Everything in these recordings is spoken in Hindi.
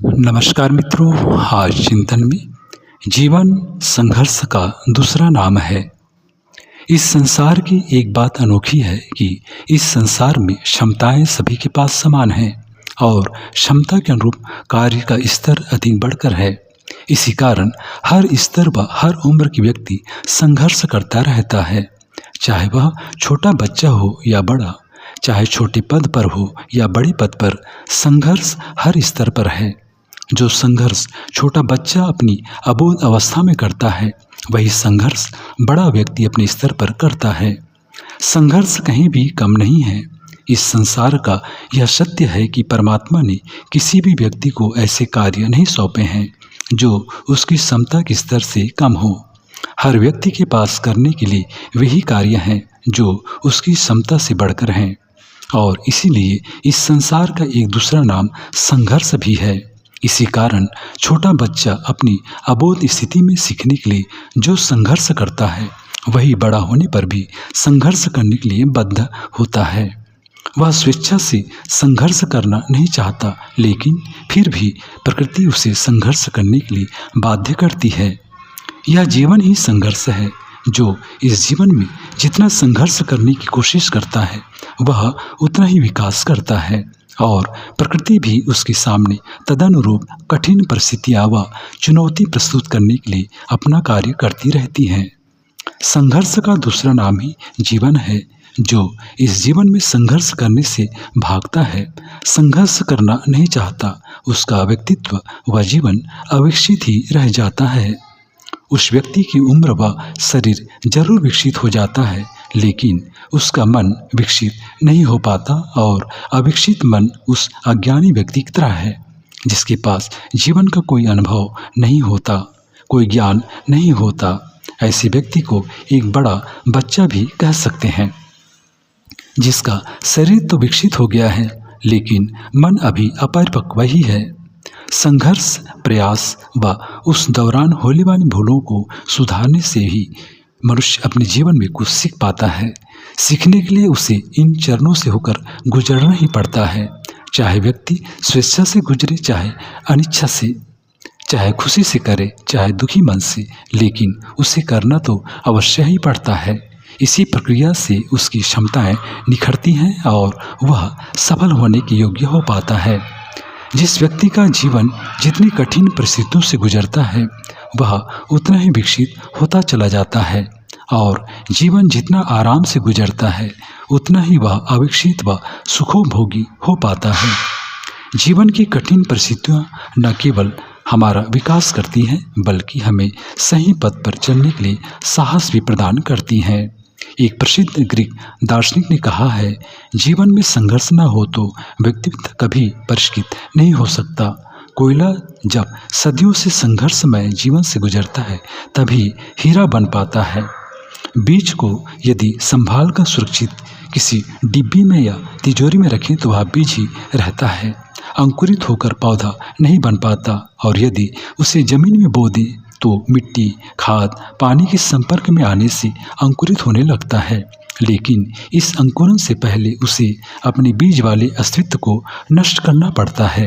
नमस्कार मित्रों, आज चिंतन में जीवन संघर्ष का दूसरा नाम है। इस संसार की एक बात अनोखी है कि इस संसार में क्षमताएं सभी के पास समान हैं और क्षमता के अनुरूप कार्य का स्तर अधिक बढ़कर है। इसी कारण हर स्तर व हर उम्र के व्यक्ति संघर्ष करता रहता है, चाहे वह छोटा बच्चा हो या बड़ा, चाहे छोटे पद पर हो या बड़े पद पर। संघर्ष हर स्तर पर है। जो संघर्ष छोटा बच्चा अपनी अबोध अवस्था में करता है, वही संघर्ष बड़ा व्यक्ति अपने स्तर पर करता है। संघर्ष कहीं भी कम नहीं है। इस संसार का यह सत्य है कि परमात्मा ने किसी भी व्यक्ति को ऐसे कार्य नहीं सौंपे हैं जो उसकी क्षमता के स्तर से कम हो। हर व्यक्ति के पास करने के लिए वही कार्य हैं जो उसकी क्षमता से बढ़कर हैं, और इसीलिए इस संसार का एक दूसरा नाम संघर्ष भी है। इसी कारण छोटा बच्चा अपनी अबोध स्थिति में सीखने के लिए जो संघर्ष करता है, वही बड़ा होने पर भी संघर्ष करने के लिए बद्ध होता है। वह स्वेच्छा से संघर्ष करना नहीं चाहता, लेकिन फिर भी प्रकृति उसे संघर्ष करने के लिए बाध्य करती है। यह जीवन ही संघर्ष है। जो इस जीवन में जितना संघर्ष करने की कोशिश करता है, वह उतना ही विकास करता है, और प्रकृति भी उसके सामने तदनुरूप कठिन परिस्थितियां व चुनौती प्रस्तुत करने के लिए अपना कार्य करती रहती हैं। संघर्ष का दूसरा नाम ही जीवन है। जो इस जीवन में संघर्ष करने से भागता है, संघर्ष करना नहीं चाहता, उसका व्यक्तित्व व जीवन अविकसित ही रह जाता है। उस व्यक्ति की उम्र व शरीर जरूर विकसित हो जाता है, लेकिन उसका मन विकसित नहीं हो पाता, और अविकसित मन उस अज्ञानी व्यक्ति की तरह है जिसके पास जीवन का कोई अनुभव नहीं होता, कोई ज्ञान नहीं होता। ऐसे व्यक्ति को एक बड़ा बच्चा भी कह सकते हैं, जिसका शरीर तो विकसित हो गया है, लेकिन मन अभी अपरिपक्व ही है। संघर्ष, प्रयास व उस दौरान होने वाली भूलों को सुधारने से ही मनुष्य अपने जीवन में कुछ सीख पाता है। सीखने के लिए उसे इन चरणों से होकर गुजरना ही पड़ता है। चाहे व्यक्ति स्वेच्छा से गुजरे, चाहे अनिच्छा से, चाहे खुशी से करे, चाहे दुखी मन से, लेकिन उसे करना तो अवश्य ही पड़ता है। इसी प्रक्रिया से उसकी क्षमताएं निखरती हैं और वह सफल होने के योग्य हो पाता है। जिस व्यक्ति का जीवन जितनी कठिन परिस्थितियों से गुजरता है, वह उतना ही विकसित होता चला जाता है, और जीवन जितना आराम से गुजरता है, उतना ही वह अविकसित व सुखोभोगी हो पाता है। जीवन की कठिन परिस्थितियाँ न केवल हमारा विकास करती हैं, बल्कि हमें सही पथ पर चलने के लिए साहस भी प्रदान करती हैं। एक प्रसिद्ध ग्रीक दार्शनिक ने कहा है, जीवन में संघर्ष न हो तो व्यक्तित्व कभी परिष्कृत नहीं हो सकता। कोयला जब सदियों से संघर्षमय जीवन से गुजरता है, तभी हीरा बन पाता है। बीज को यदि संभाल कर सुरक्षित किसी डिब्बी में या तिजोरी में रखें तो वह बीज ही रहता है, अंकुरित होकर पौधा नहीं बन पाता। और यदि उसे जमीन में बो दें तो मिट्टी, खाद, पानी के संपर्क में आने से अंकुरित होने लगता है, लेकिन इस अंकुरन से पहले उसे अपने बीज वाले अस्तित्व को नष्ट करना पड़ता है।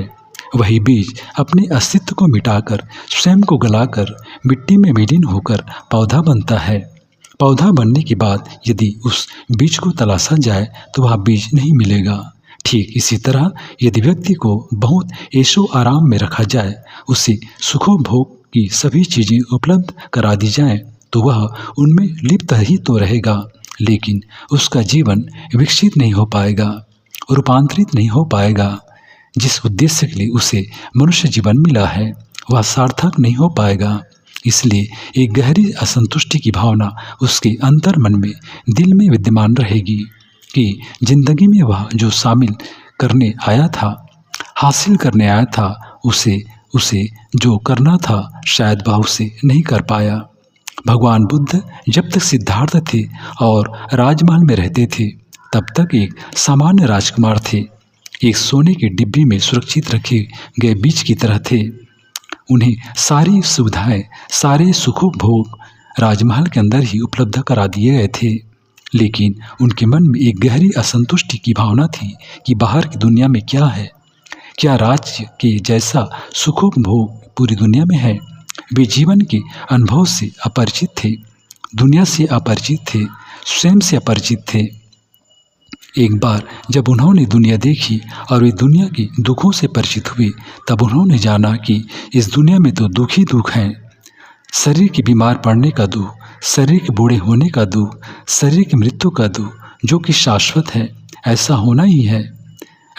वही बीज अपने अस्तित्व को मिटाकर, स्वयं को गलाकर, मिट्टी में विलीन होकर पौधा बनता है। पौधा बनने के बाद यदि उस बीज को तलाशा जाए तो वह बीज नहीं मिलेगा। ठीक इसी तरह यदि व्यक्ति को बहुत ऐशो आराम में रखा जाए, उसे सुखोभोग की सभी चीज़ें उपलब्ध करा दी जाएं, तो वह उनमें लिप्त ही तो रहेगा, लेकिन उसका जीवन विकसित नहीं हो पाएगा, रूपांतरित नहीं हो पाएगा। जिस उद्देश्य के लिए उसे मनुष्य जीवन मिला है, वह सार्थक नहीं हो पाएगा। इसलिए एक गहरी असंतुष्टि की भावना उसके अंतर मन में, दिल में विद्यमान रहेगी कि जिंदगी में वह जो शामिल करने आया था, हासिल करने आया था, उसे जो करना था, शायद वह उसे नहीं कर पाया। भगवान बुद्ध जब तक सिद्धार्थ थे और राजमहल में रहते थे, तब तक एक सामान्य राजकुमार थे। एक सोने के डिब्बी में सुरक्षित रखे गए बीज की तरह थे। उन्हें सारी सुविधाएं, सारे सुखोभोग राजमहल के अंदर ही उपलब्ध करा दिए गए थे, लेकिन उनके मन में एक गहरी असंतुष्टि की भावना थी कि बाहर की दुनिया में क्या है, क्या राज्य के जैसा सुखोपभोग पूरी दुनिया में है? वे जीवन के अनुभव से अपरिचित थे, दुनिया से अपरिचित थे, स्वयं से अपरिचित थे। एक बार जब उन्होंने दुनिया देखी और वे दुनिया के दुखों से परिचित हुए, तब उन्होंने जाना कि इस दुनिया में तो दुख ही दुख हैं। शरीर के बीमार पड़ने का दुख, शरीर के बूढ़े होने का दुख, शरीर की मृत्यु का दुख, जो कि शाश्वत है, ऐसा होना ही है।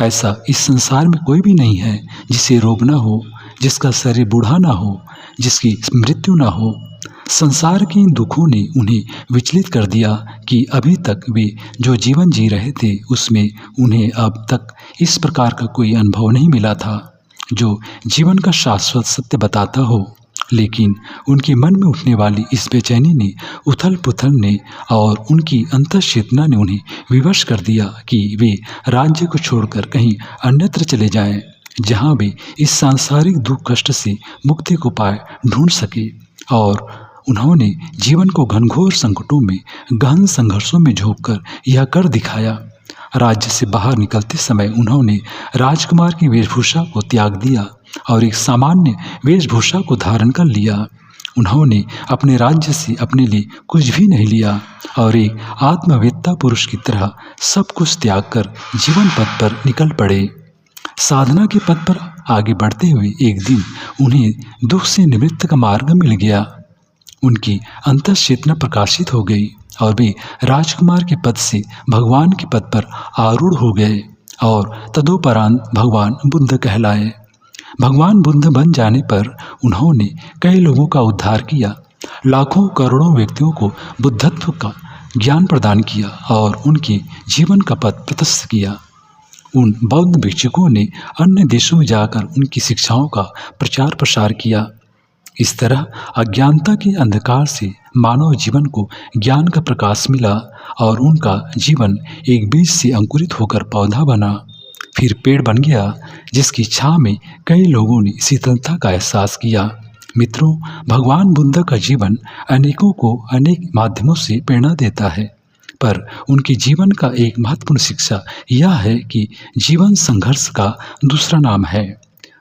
ऐसा इस संसार में कोई भी नहीं है जिसे रोग ना हो, जिसका शरीर बूढ़ा ना हो, जिसकी मृत्यु ना हो। संसार के इन दुखों ने उन्हें विचलित कर दिया कि अभी तक वे जो जीवन जी रहे थे उसमें उन्हें अब तक इस प्रकार का कोई अनुभव नहीं मिला था जो जीवन का शाश्वत सत्य बताता हो। लेकिन उनके मन में उठने वाली इस बेचैनी ने, उथल पुथल ने और उनकी अंतःचेतना ने उन्हें विवश कर दिया कि वे राज्य को छोड़कर कहीं अन्यत्र चले जाएं, जहां वे इस सांसारिक दुख कष्ट से मुक्ति को पाए ढूंढ सके। और उन्होंने जीवन को घनघोर संकटों में, गहन संघर्षों में झोंककर यह कर दिखाया। राज्य से बाहर निकलते समय उन्होंने राजकुमार की वेशभूषा को त्याग दिया और एक सामान्य वेशभूषा को धारण कर लिया। उन्होंने अपने राज्य से अपने लिए कुछ भी नहीं लिया और एक आत्मवेत्ता पुरुष की तरह सब कुछ त्याग कर जीवन पथ पर निकल पड़े। साधना के पथ पर आगे बढ़ते हुए एक दिन उन्हें दुख से निवृत्त का मार्ग मिल गया। उनकी अंतःचेतना प्रकाशित हो गई और वे राजकुमार के पद से भगवान के पद पर आरूढ़ हो गए और तदोपरांत भगवान बुद्ध कहलाए। भगवान बुद्ध बन जाने पर उन्होंने कई लोगों का उद्धार किया, लाखों करोड़ों व्यक्तियों को बुद्धत्व का ज्ञान प्रदान किया और उनके जीवन का पथ प्रशस्त किया। उन बौद्ध भिक्षुकों ने अन्य देशों में जाकर उनकी शिक्षाओं का प्रचार प्रसार किया। इस तरह अज्ञानता के अंधकार से मानव जीवन को ज्ञान का प्रकाश मिला और उनका जीवन एक बीज से अंकुरित होकर पौधा बना, फिर पेड़ बन गया, जिसकी छाँव में कई लोगों ने शीतलता का एहसास किया। मित्रों, भगवान बुद्ध का जीवन अनेकों को अनेक माध्यमों से प्रेरणा देता है, पर उनके जीवन का एक महत्वपूर्ण शिक्षा यह है कि जीवन संघर्ष का दूसरा नाम है।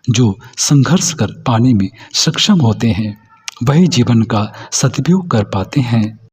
जो संघर्ष कर पाने में सक्षम होते हैं वही जीवन का सदुपयोग कर पाते हैं।